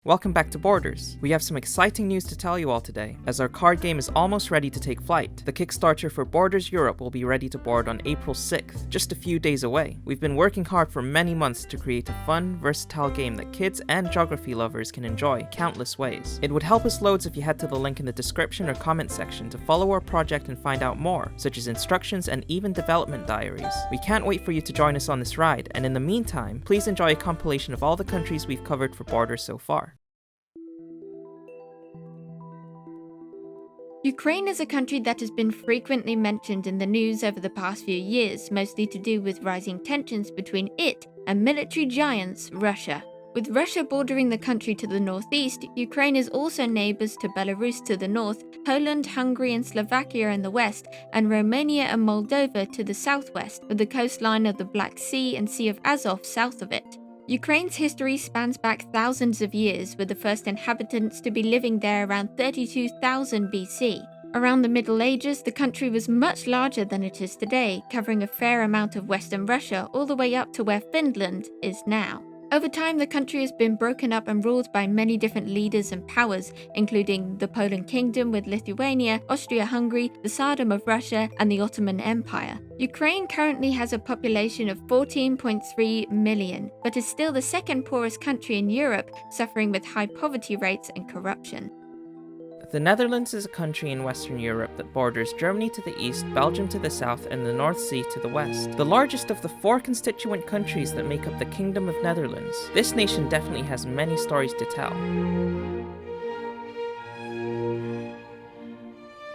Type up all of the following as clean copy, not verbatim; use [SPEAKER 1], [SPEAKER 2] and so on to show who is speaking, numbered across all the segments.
[SPEAKER 1] Welcome back to Borders. We have some exciting news to tell you all today, as our card game is almost ready to take flight. The Kickstarter for Borders Europe will be ready to board on April 6th, just a few days away. We've been working hard for many months to create a fun, versatile game that kids and geography lovers can enjoy countless ways. It would help us loads if you head to the link in the description or comment section to follow our project and find out more, such as instructions and even development diaries. We can't wait for you to join us on this ride, and in the meantime, please enjoy a compilation of all the countries we've covered for Borders so far.
[SPEAKER 2] Ukraine is a country that has been frequently mentioned in the news over the past few years, mostly to do with rising tensions between it and military giants Russia. With Russia bordering the country to the northeast, Ukraine is also neighbors to Belarus to the north, Poland, Hungary and Slovakia in the west, and Romania and Moldova to the southwest, with the coastline of the Black Sea and Sea of Azov south of it. Ukraine's history spans back thousands of years, with the first inhabitants to be living there around 32,000 BC. Around the Middle Ages, the country was much larger than it is today, covering a fair amount of Western Russia all the way up to where Finland is now. Over time, the country has been broken up and ruled by many different leaders and powers, including the Poland Kingdom with Lithuania, Austria-Hungary, the Tsardom of Russia, and the Ottoman Empire. Ukraine currently has a population of 14.3 million, but is still the second poorest country in Europe, suffering with high poverty rates and corruption.
[SPEAKER 1] The Netherlands is a country in Western Europe that borders Germany to the east, Belgium to the south, and the North Sea to the west. The largest of the 4 constituent countries that make up the Kingdom of Netherlands. This nation definitely has many stories to tell.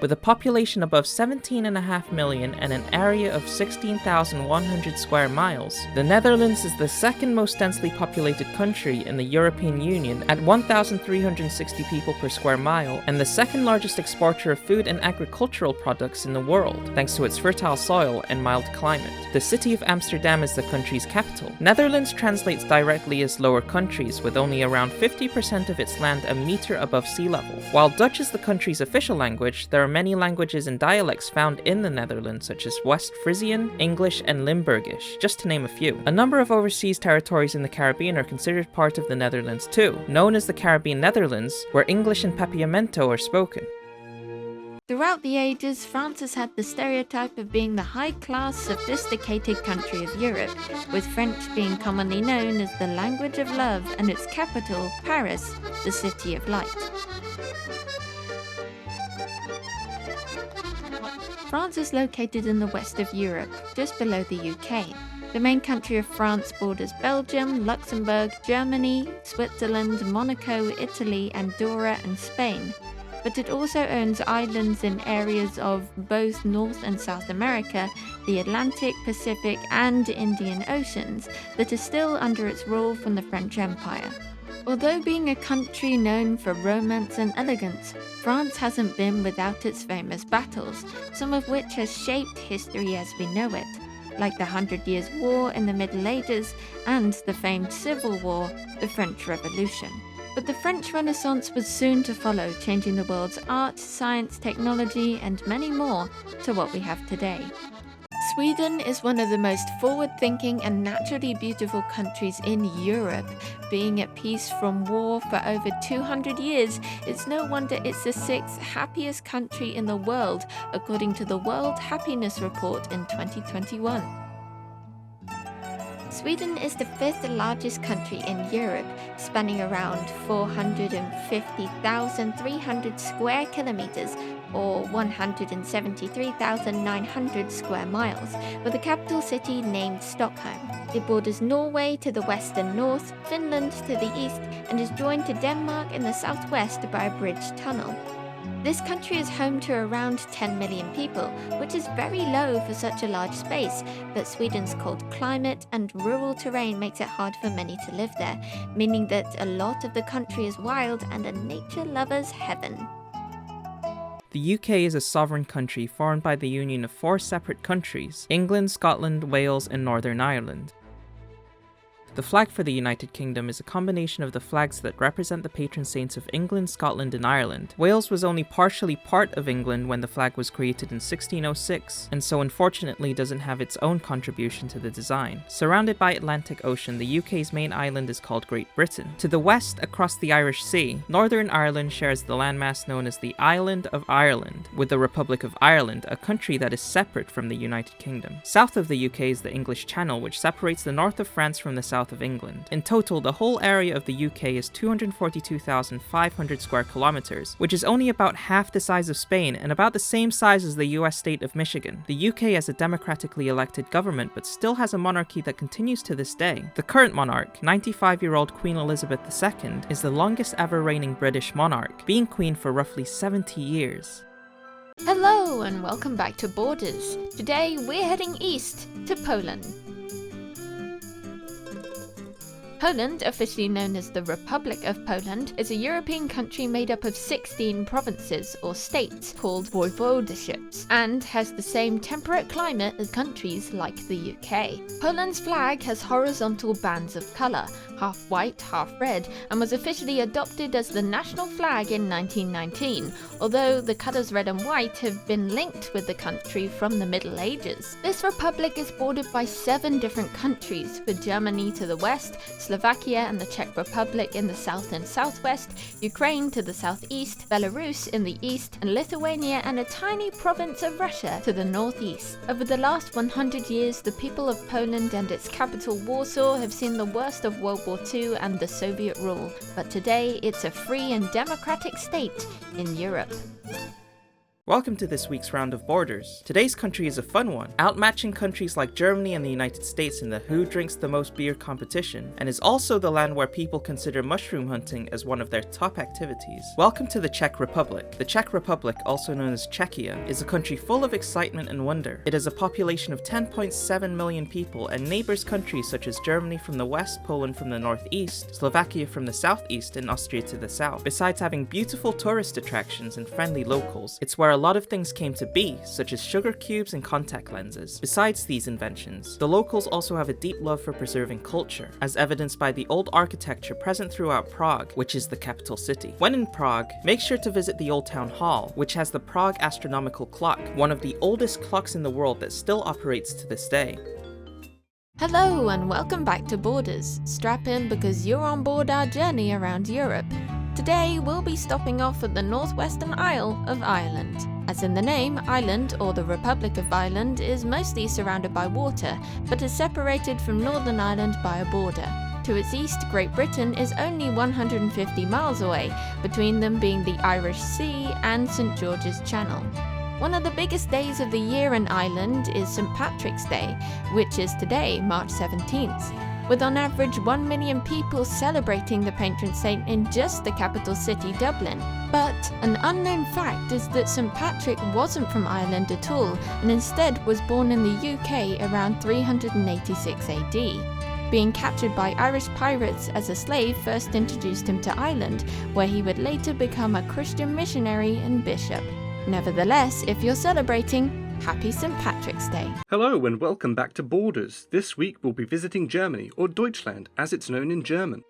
[SPEAKER 1] With a population above 17.5 million and an area of 16,100 square miles, the Netherlands is the second most densely populated country in the European Union at 1,360 people per square mile, and the second largest exporter of food and agricultural products in the world, thanks to its fertile soil and mild climate. The city of Amsterdam is the country's capital. Netherlands translates directly as lower countries, with only around 50% of its land a meter above sea level. While Dutch is the country's official language, there are many languages and dialects found in the Netherlands, such as West Frisian, English, and Limburgish, just to name a few. A number of overseas territories in the Caribbean are considered part of the Netherlands too, known as the Caribbean Netherlands, where English and Papiamento are spoken.
[SPEAKER 2] Throughout the ages, France has had the stereotype of being the high-class, sophisticated country of Europe, with French being commonly known as the language of love and its capital, Paris, the city of light. France is located in the west of Europe, just below the UK. The main country of France borders Belgium, Luxembourg, Germany, Switzerland, Monaco, Italy, Andorra and Spain. But it also owns islands in areas of both North and South America, the Atlantic, Pacific and Indian Oceans that are still under its rule from the French Empire. Although being a country known for romance and elegance, France hasn't been without its famous battles, some of which has shaped history as we know it, like the 100 Years' War in the Middle Ages and the famed Civil War, the French Revolution. But the French Renaissance was soon to follow, changing the world's art, science, technology, and many more to what we have today. Sweden is one of the most forward-thinking and naturally beautiful countries in Europe. Being at peace from war for over 200 years, it's no wonder it's the 6th happiest country in the world, according to the World Happiness Report in 2021. Sweden is the 5th largest country in Europe, spanning around 450,300 square kilometers, or 173,900 square miles, with the capital city named Stockholm. It borders Norway to the west and north, Finland to the east, and is joined to Denmark in the southwest by a bridge tunnel. This country is home to around 10 million people, which is very low for such a large space, but Sweden's cold climate and rural terrain makes it hard for many to live there, meaning that a lot of the country is wild and a nature lover's heaven.
[SPEAKER 1] The UK is a sovereign country formed by the union of 4 separate countries: England, Scotland, Wales, and Northern Ireland. The flag for the United Kingdom is a combination of the flags that represent the patron saints of England, Scotland, and Ireland. Wales was only partially part of England when the flag was created in 1606, and so unfortunately doesn't have its own contribution to the design. Surrounded by Atlantic Ocean, the UK's main island is called Great Britain. To the west, across the Irish Sea, Northern Ireland shares the landmass known as the Island of Ireland, with the Republic of Ireland, a country that is separate from the United Kingdom. South of the UK is the English Channel, which separates the north of France from the south of England. In total, the whole area of the UK is 242,500 square kilometers, which is only about half the size of Spain and about the same size as the US state of Michigan. The UK has a democratically elected government, but still has a monarchy that continues to this day. The current monarch, 95-year-old Queen Elizabeth II, is the longest ever reigning British monarch, being queen for roughly 70 years.
[SPEAKER 2] Hello and welcome back to Borders. Today we're heading east to Poland. Poland, officially known as the Republic of Poland, is a European country made up of 16 provinces or states called voivodeships, and has the same temperate climate as countries like the UK. Poland's flag has horizontal bands of colour, half white, half red, and was officially adopted as the national flag in 1919, although the colours red and white have been linked with the country from the Middle Ages. This republic is bordered by 7 different countries, with Germany to the west, Slovakia and the Czech Republic in the south and southwest, Ukraine to the southeast, Belarus in the east, and Lithuania and a tiny province of Russia to the northeast. Over the last 100 years, the people of Poland and its capital Warsaw have seen the worst of World War II and the Soviet rule, but today it's a free and democratic state in Europe.
[SPEAKER 1] Welcome to this week's round of Borders. Today's country is a fun one, outmatching countries like Germany and the United States in the who drinks the most beer competition, and is also the land where people consider mushroom hunting as one of their top activities. Welcome to the Czech Republic. The Czech Republic, also known as Czechia, is a country full of excitement and wonder. It has a population of 10.7 million people and neighbours countries such as Germany from the west, Poland from the northeast, Slovakia from the southeast, and Austria to the south. Besides having beautiful tourist attractions and friendly locals, it's where a lot of things came to be, such as sugar cubes and contact lenses. Besides these inventions, the locals also have a deep love for preserving culture, as evidenced by the old architecture present throughout Prague, which is the capital city. When in Prague, make sure to visit the Old Town Hall, which has the Prague Astronomical Clock, one of the oldest clocks in the world that still operates to this day.
[SPEAKER 2] Hello and welcome back to Borders. Strap in because you're on board our journey around Europe. Today we'll be stopping off at the northwestern Isle of Ireland. As in the name, Ireland, or the Republic of Ireland, is mostly surrounded by water, but is separated from Northern Ireland by a border. To its east, Great Britain is only 150 miles away, between them being the Irish Sea and St George's Channel. One of the biggest days of the year in Ireland is St Patrick's Day, which is today, March 17th. With on average 1 million people celebrating the patron saint in just the capital city, Dublin. But an unknown fact is that St Patrick wasn't from Ireland at all, and instead was born in the UK around 386 AD. Being captured by Irish pirates as a slave first introduced him to Ireland, where he would later become a Christian missionary and bishop. Nevertheless, if you're celebrating, Happy St Patrick's Day.
[SPEAKER 3] Hello and welcome back to Borders. This week we'll be visiting Germany, or Deutschland as it's known in German.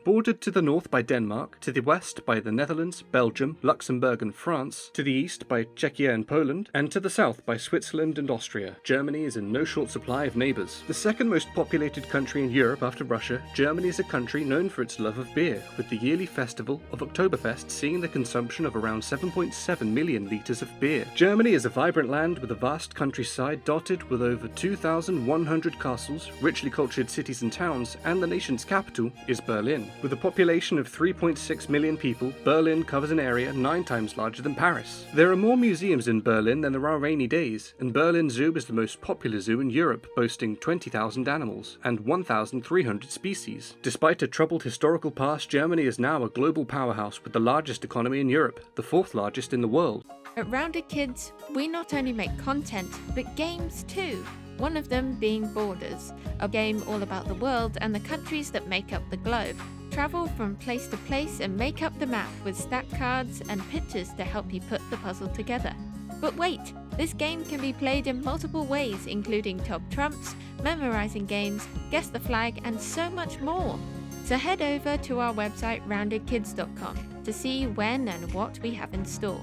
[SPEAKER 3] Bordered to the north by Denmark, to the west by the Netherlands, Belgium, Luxembourg and France, to the east by Czechia and Poland, and to the south by Switzerland and Austria. Germany is in no short supply of neighbours. The second most populated country in Europe after Russia, Germany is a country known for its love of beer, with the yearly festival of Oktoberfest seeing the consumption of around 7.7 million litres of beer. Germany is a vibrant land with a vast countryside dotted with over 2,100 castles, richly cultured cities and towns, and the nation's capital is Berlin. With a population of 3.6 million people, Berlin covers an area 9 times larger than Paris. There are more museums in Berlin than there are rainy days, and Berlin Zoo is the most popular zoo in Europe, boasting 20,000 animals and 1,300 species. Despite a troubled historical past, Germany is now a global powerhouse with the largest economy in Europe, the 4th largest in the world.
[SPEAKER 2] At Rounded Kids, we not only make content, but games too. One of them being Borders, a game all about the world and the countries that make up the globe. Travel from place to place and make up the map with stat cards and pictures to help you put the puzzle together. But wait, This game can be played in multiple ways, including top trumps, memorizing games, guess the flag, and so much more. So head over to our website roundedkids.com to see when and what we have in store.